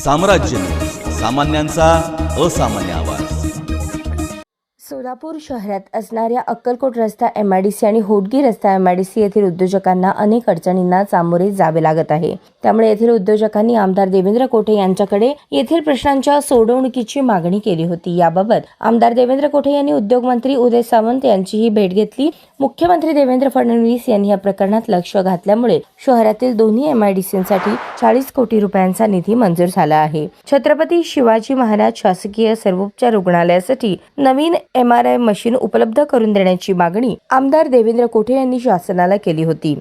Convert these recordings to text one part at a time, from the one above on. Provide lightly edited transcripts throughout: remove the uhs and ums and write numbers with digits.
साम्राज्य सामान्यांचा असामान्य आवाज। सोलापूर शहरात असणाऱ्या अक्कलकोट रस्ता MIDC आणि होटगी रस्ता MIDC येथील उद्योजकांना अनेक अडचणींना सामोरे जावे लागत आहे। त्यामुळे येथील उद्योजकांनी आमदार देवेंद्र कोठे यांच्याकडे येथील प्रश्नांच्या सोडवणुकीची मागणी केली होती। याबाबत आमदार देवेंद्र कोठे यांनी उद्योगमंत्री उदय सामंत यांचीही भेट घेतली। मुख्यमंत्री देवेंद्र फडणवीस यांनी या प्रकरणात लक्ष घातल्यामुळे शहरातील दोन्ही MIDCसाठी 40 कोटी रुपयांचा निधी मंजूर झाला आहे। छत्रपती शिवाजी महाराज शासकीय सर्वोपचार रुग्णालयासाठी नवीन MRI मशीन उपलब्ध करून देण्याची मागणी आमदार देवेंद्र कोठे यांनी शासनाला केली होती।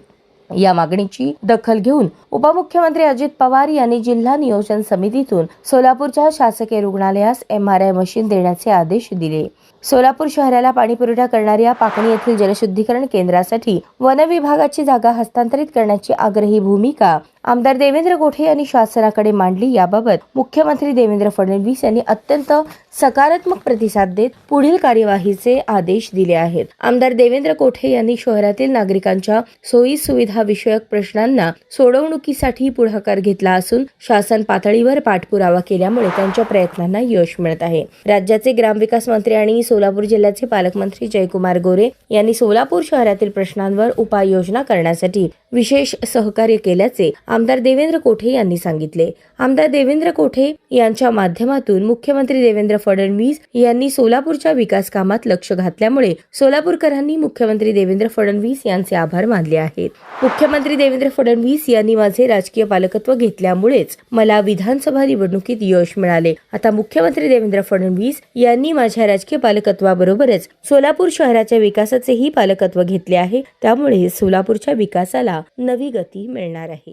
या मागणीची दखल घेऊन उपमुख्यमंत्री अजित पवार यांनी जिल्हा नियोजन समितीतून सोलापूरच्या शासकीय रुग्णालयास MRI मशीन देण्याचे आदेश दिले। सोलापूर शहराला पाणीपुरवठा करणाऱ्या पाकणी येथील जलशुद्धीकरण केंद्रासाठी वन विभागाची जागा हस्तांतरित करण्याची आग्रही भूमिका आमदार देवेंद्र कोठे यांनी शासनाकडे मांडली। याबाबत मुख्यमंत्री देवेंद्र फडणवीस यांनी अत्यंत सकारात्मक प्रतिसाद देत पुढील कार्यवाहीचे आदेश दिले आहेत। आमदार देवेंद्र कोठे यांनी शहरातील नागरिकांच्या सोयी सुविधा विषयक प्रश्नांना सोडवणुकीसाठी पुढाकार घेतला असून शासन पातळीवर पाठपुरावा केल्यामुळे त्यांच्या प्रयत्नांना यश मिळत आहे। राज्याचे ग्रामविकास मंत्री आणि सोलापूर जिल्ह्याचे पालकमंत्री जयकुमार गोरे यांनी सोलापूर शहरातील प्रश्नांवर उपाययोजना करण्यासाठी विशेष सहकार्य केल्याचे आमदार देवेंद्र कोठे यांनी सांगितले। आमदार देवेंद्र कोठे यांच्या माध्यमातून मुख्यमंत्री देवेंद्र फडणवीस यांनी सोलापूरच्या विकास कामात लक्ष घातल्यामुळे सोलापूरकरांनी मुख्यमंत्री देवेंद्र फडणवीस यांचे आभार मानले आहेत। मुख्यमंत्री देवेंद्र फडणवीस यांनी माझे राजकीय पालकत्व घेतल्यामुळेच मला विधानसभा निवडणुकीत यश मिळाले। आता मुख्यमंत्री देवेंद्र फडणवीस यांनी माझ्या राजकीय पालकत्वाबरोबरच सोलापूर शहराच्या विकासाचेही पालकत्व घेतले आहे। त्यामुळे सोलापूरच्या विकासाला नवी गती मिळणार आहे।